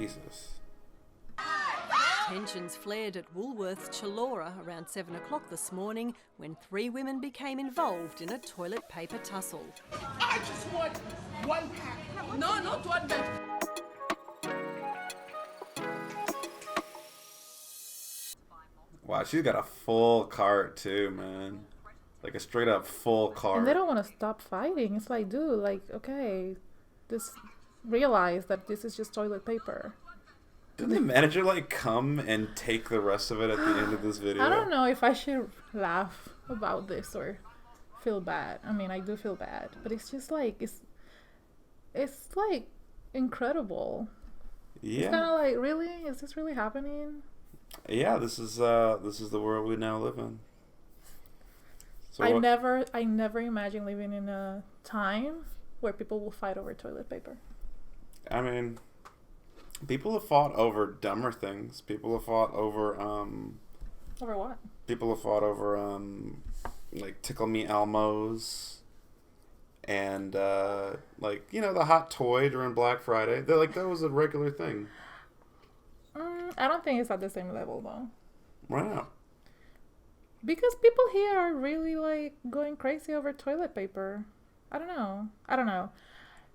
Jesus. Tensions flared at Woolworths Chullora around 7 o'clock this morning when 3 women became involved in a toilet paper tussle. I just want one pack. No, not one pack. Wow, she's got a full cart too, man. Like a straight up full cart. And they don't want to stop fighting. It's like, dude, like, okay, just realize that this is just toilet paper. Didn't the manager like come and take the rest of it at the end of this video? I don't know if I should laugh about this or feel bad. I mean, I do feel bad, but it's just like it's like incredible. Yeah. It's kind of like, really? Is this really happening? Yeah, this is the world we now live in. So I never imagined living in a time where people will fight over toilet paper. I mean, people have fought over dumber things. People have fought over Over what? People have fought over like Tickle Me Elmos and like, you know, the hot toy during Black Friday. They're like, that was a regular thing. I don't think it's at the same level though. Why not? Because people here are really like going crazy over toilet paper. I don't know.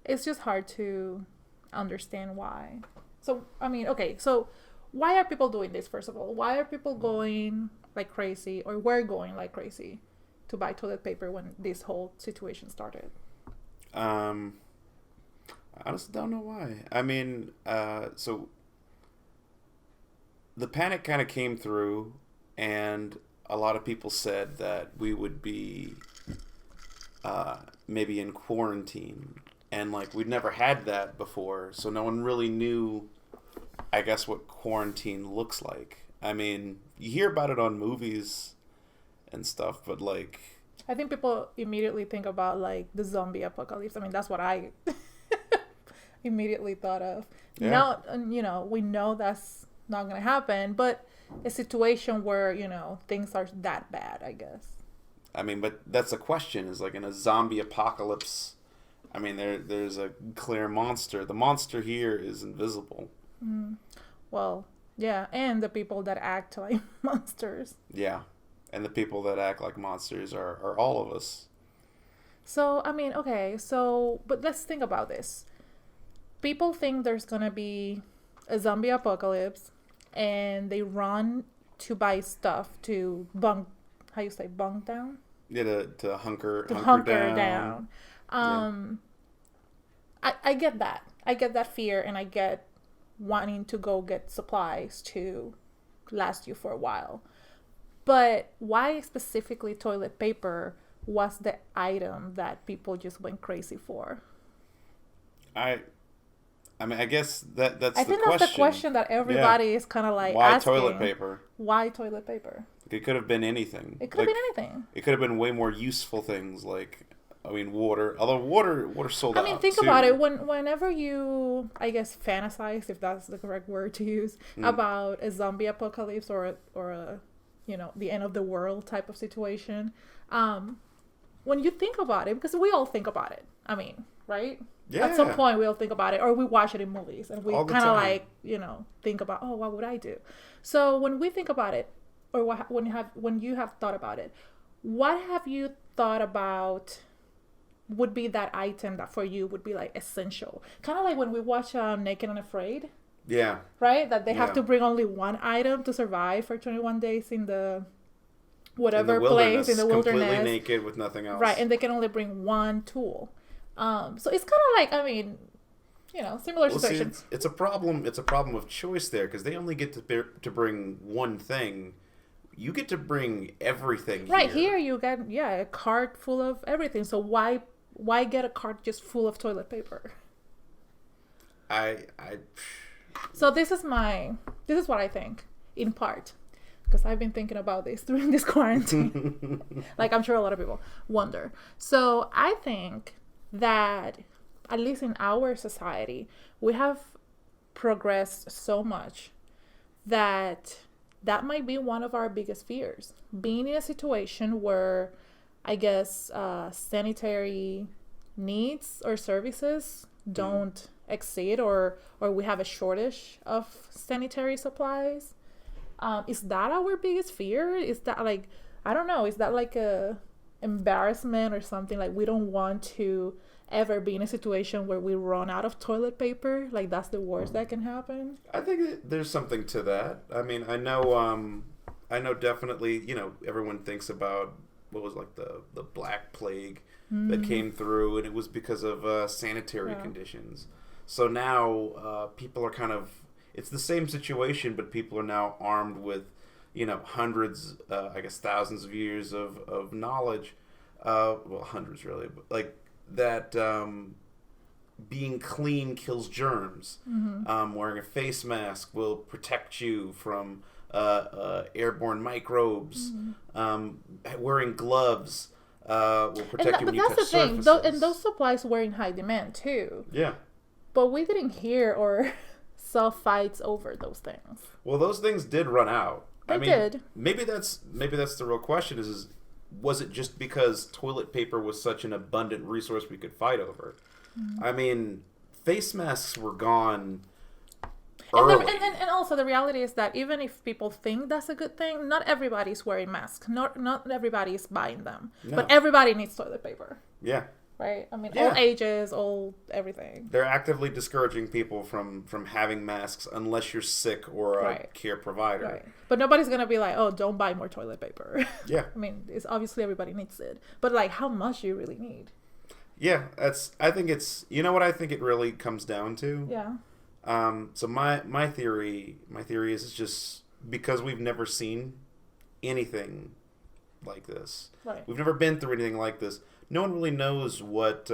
It's just hard to understand why. So, I mean, okay, so why are people doing this, first of all? Why are people going like crazy, or were going like crazy to buy toilet paper when this whole situation started? I honestly don't know why. I mean, so the panic kind of came through, and a lot of people said that we would be maybe in quarantine, and like we'd never had that before, so no one really knew, I guess, what quarantine looks like. I mean, you hear about it on movies and stuff, but like, I think people immediately think about like the zombie apocalypse. I mean, that's what I immediately thought of. Yeah. Now, you know, we know that's not going to happen, but a situation where, you know, things are that bad, I guess. I mean, but that's the question, is like in a zombie apocalypse, I mean, there's a clear monster. The monster here is invisible. Well, yeah, and the people that act like monsters. Yeah. And the people that act like monsters are all of us. So, I mean, okay, so, but let's think about this. People think there's going to be a zombie apocalypse, and they run to buy stuff to bunk down? Yeah, to hunker down. I get that. I get that fear, and I get wanting to go get supplies to last you for a while. But why specifically toilet paper was the item that people just went crazy for? I mean, I guess that's the question. I think that's the question that everybody is kind of like why asking. toilet paper? Why toilet paper? It could have been anything. It could have been anything. It could have been way more useful things, like, I mean, water. Although water sold out. I mean, think too. about it. Whenever you, I guess, fantasize, if that's the correct word to use, about a zombie apocalypse or a, you know, the end of the world type of situation, when you think about it, because we all think about it. I mean, right? Yeah. At some point, we all think about it, or we watch it in movies, and we All the kind of time. like, you know, think about, oh, what would I do? So when we think about it, or when you have thought about it, what have you thought about would be that item that for you would be like essential? Kind of like when we watch Naked and Afraid. Yeah. Right? That they have Yeah. to bring only one item to survive for 21 days in the whatever in the place in the wilderness. Completely naked with nothing else. Right, and they can only bring one tool. So it's kind of like, I mean, you know, similar situation. See, it's a problem. It's a problem of choice there, because they only get to bring one thing. You get to bring everything. Right, here you get, a cart full of everything. So why get a cart just full of toilet paper? So this is what I think, in part, because I've been thinking about this during this quarantine. Like, I'm sure a lot of people wonder. So I think that, at least in our society, we have progressed so much that might be one of our biggest fears. Being in a situation where, I guess, sanitary needs or services don't exceed, or we have a shortage of sanitary supplies. Is that our biggest fear? Is that like, I don't know, is that like a embarrassment or something? Like, we don't want to ever be in a situation where we run out of toilet paper? Like, that's the worst that can happen? I think there's something to that. I mean, I know definitely, everyone thinks about what was like the Black Plague that came through, and it was because of sanitary conditions. So now people are kind of, it's the same situation, but people are now armed with, hundreds, I guess thousands of years of knowledge. Well, hundreds really, but like that being clean kills germs. Wearing a face mask will protect you from airborne microbes. Wearing gloves will protect you when you touch surfaces. But that's the thing, and those supplies were in high demand too. Yeah. But we didn't hear or saw fights over those things. Well, those things did run out. They did. Maybe that's the real question is was it just because toilet paper was such an abundant resource we could fight over? I mean, face masks were gone early. And also the reality is that even if people think that's a good thing, not everybody's wearing masks. Not everybody is buying them. No. But everybody needs toilet paper. Yeah. Right? I mean, all ages, all everything. They're actively discouraging people from having masks unless you're sick or a care provider. Right. But nobody's going to be like, oh, don't buy more toilet paper. Yeah. I mean, it's obviously everybody needs it. But like, how much do you really need? Yeah, I think it's, what I think it really comes down to? Yeah. So my theory is it's just because we've never seen anything like this. Right. We've never been through anything like this. No one really knows what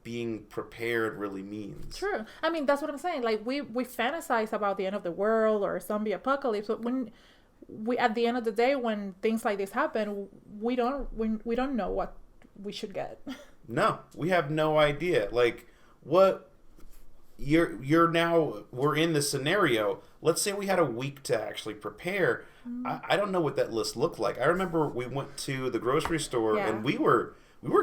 being prepared really means. True. I mean, that's what I'm saying. Like, we fantasize about the end of the world or zombie apocalypse, but when we, at the end of the day, when things like this happen, we don't know what we should get. No, we have no idea. Like, what you're now, we're in this scenario. Let's say we had a week to actually prepare. I don't know what that list looked like. I remember we went to the grocery store and we were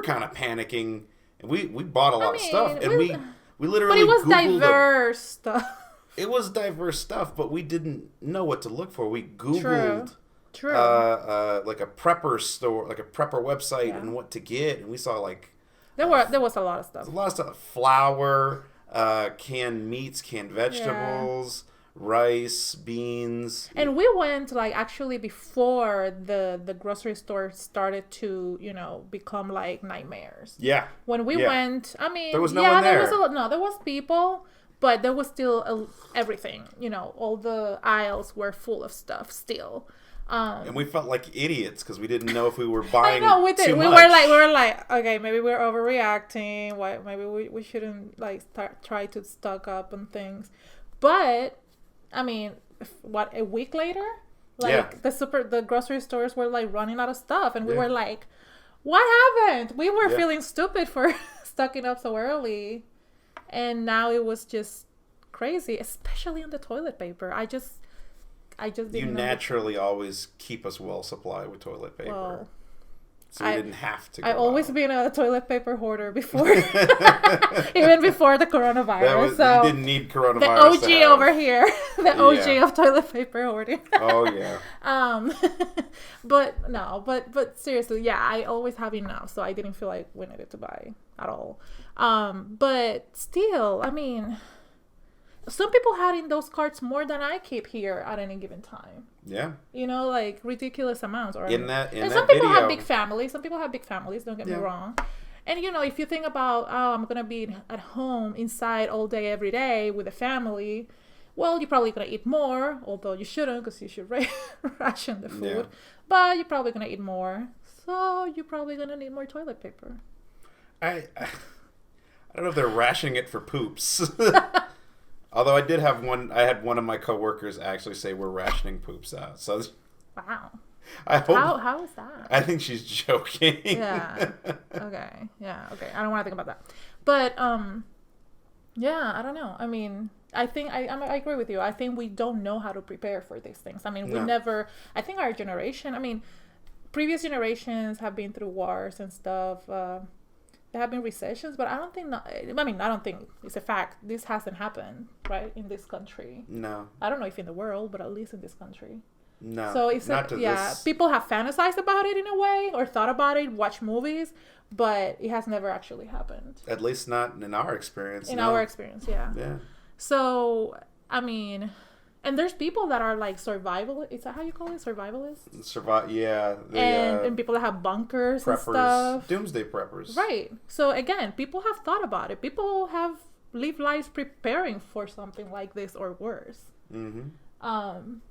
kind of panicking, and we bought a lot of stuff, and we literally. But it was Googled diverse stuff. It was diverse stuff, but we didn't know what to look for. We Googled True. Like a prepper store, like a prepper website, and what to get, and we saw like there was a lot of stuff. A lot of stuff: flour, canned meats, canned vegetables. Rice, beans. And we went like actually before the grocery store started to, become like nightmares. Yeah. When we went, I mean, there was no one there. There was people, but there was still everything, all the aisles were full of stuff still. And we felt like idiots because we didn't know if we were buying we did. too much. We were like, okay, maybe we're overreacting. Maybe we shouldn't like try to stock up on things. But I mean, a week later, the grocery stores were like running out of stuff, and we were like, "What happened?" We were feeling stupid for stocking up so early, and now it was just crazy, especially on the toilet paper. I just didn't. You naturally always keep us well supplied with toilet paper. Well, so we didn't have to. I've always been a toilet paper hoarder before, even before the coronavirus. So you didn't need coronavirus. The OG over here, the OG of toilet paper hoarding. Oh yeah. But seriously, I always have enough, so I didn't feel like we needed to buy at all. But still, I mean, some people had in those carts more than I keep here at any given time. Yeah. Like ridiculous amounts. And some people have big families. Some people have big families, don't get me wrong. And, if you think about, I'm going to be at home inside all day, every day with a family, well, you're probably going to eat more, although you shouldn't because you should ration the food. Yeah. But you're probably going to eat more. So you're probably going to need more toilet paper. I don't know if they're rationing it for poops. Although I had one of my coworkers actually say we're rationing poops out. So wow. I hope. How is that? I think she's joking. Yeah. Okay. Yeah. Okay. I don't want to think about that. But yeah. I don't know. I mean, I think I agree with you. I think we don't know how to prepare for these things. I mean, we never. I think our generation. I mean, previous generations have been through wars and stuff. there have been recessions, but I don't think. I don't think it's a fact. This hasn't happened, right, in this country. No. I don't know if in the world, but at least in this country. No. So it's not to this. people have fantasized about it in a way, or thought about it, watched movies, but it has never actually happened. At least not in our experience. In our experience, yeah. Yeah. So I mean. And there's people that are like survival. Is that how you call it? Survivalists? Yeah. And people that have bunkers preppers, and stuff. Doomsday preppers. Right. So again, people have thought about it. People have lived lives preparing for something like this or worse. Mm-hmm. And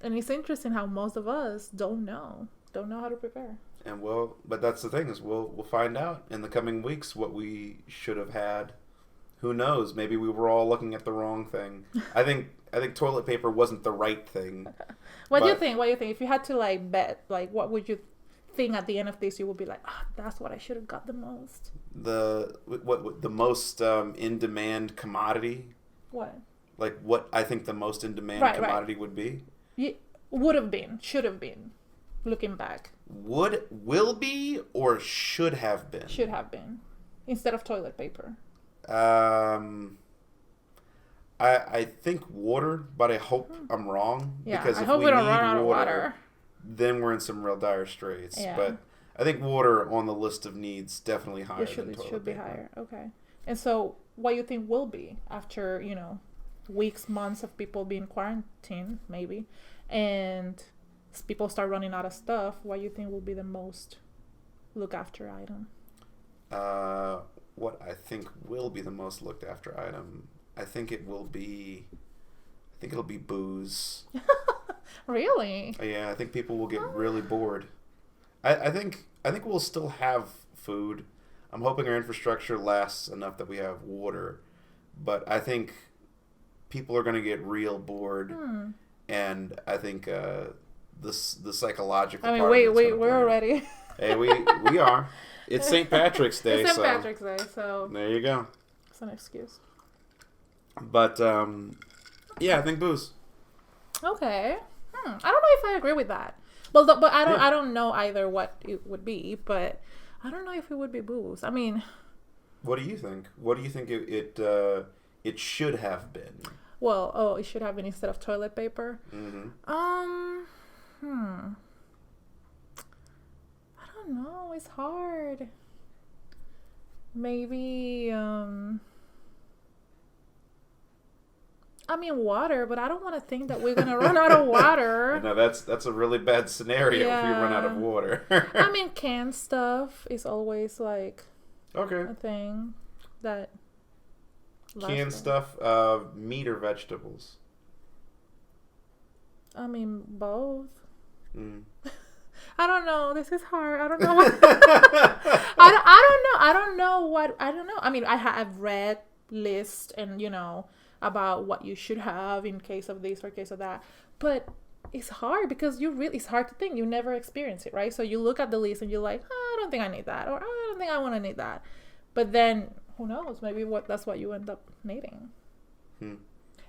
it's interesting how most of us don't know how to prepare. And but that's the thing is we'll find out in the coming weeks what we should have had. Who knows? Maybe we were all looking at the wrong thing. I think toilet paper wasn't the right thing. What do you think? If you had to like bet, like what would you think at the end of this? You would be like, that's what I should have got the most. The most in demand commodity. What? Like what I think the most in demand commodity would be. Would have been, should have been, looking back. Will be, or should have been. Should have been, instead of toilet paper. I think water, but I hope I'm wrong. Yeah, because I if hope we we don't need run out of water. Then we're in some real dire straits. Yeah. But I think water on the list of needs definitely higher than toilet paper. It should be higher. Okay. And so, what do you think will be after weeks, months of people being quarantined, maybe, and people start running out of stuff? What do you think will be the most looked after item? What I think will be the most looked after item, I think it'll be booze. Really? Yeah, I think people will get really bored. I think we'll still have food. I'm hoping our infrastructure lasts enough that we have water, but I think people are going to get real bored, and I think the psychological. I mean, wait, we're already. Hey, we are. It's St. Patrick's Day. It's St. Patrick's Day, so there you go. It's an excuse. But yeah, I think booze. Okay. I don't know if I agree with that. But I don't know either what it would be. But I don't know if it would be booze. I mean, what do you think? What do you think it should have been? Well, it should have been instead of toilet paper. Mm-hmm. No, it's hard. Maybe water, but I don't want to think that we're gonna run out of water. No, that's a really bad scenario if we run out of water. I mean, canned stuff is always like a thing that canned stuff, meat or vegetables. I mean, both. Mm. I don't know. This is hard. I don't know what. I don't know. I mean, I've read lists and about what you should have in case of this or case of that, but it's hard because it's hard to think. You never experience it, right? So you look at the list and you're like, I don't think I need that, or I don't think I want to need that. But then who knows? Maybe that's what you end up needing. And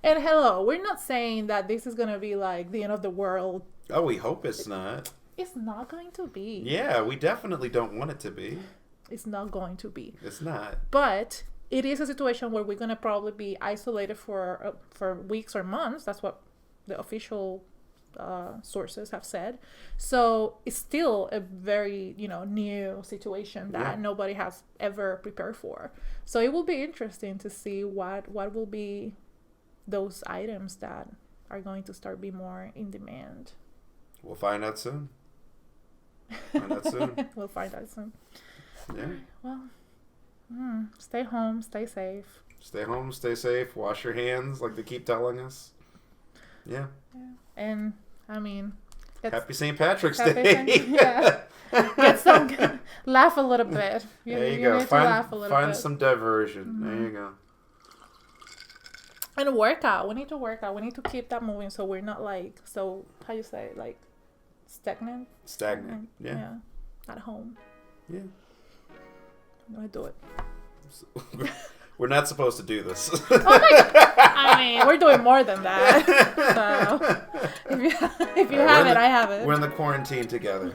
hello, we're not saying that this is gonna be like the end of the world. Oh, we hope it's not. It's not going to be. Yeah, we definitely don't want it to be. It's not going to be. It's not. But it is a situation where we're going to probably be isolated for weeks or months. That's what the official sources have said. So it's still a very, new situation that nobody has ever prepared for. So it will be interesting to see what will be those items that are going to start be more in demand. We'll find out soon. We'll find out soon. Yeah. Well, stay home, stay safe. Stay home, stay safe. Wash your hands, like they keep telling us. Yeah. And I mean, happy St. Patrick's Day. Get some, laugh a little bit. There you go. Need to laugh a little bit. Find some diversion. Mm-hmm. There you go. And work out. We need to work out. We need to keep that moving so we're not like, how you say, like stagnant. Yeah. At home. Yeah. I'm going to do it. We're not supposed to do this. Oh my God. I mean, we're doing more than that. So if you have it, I have it. We're in the quarantine together.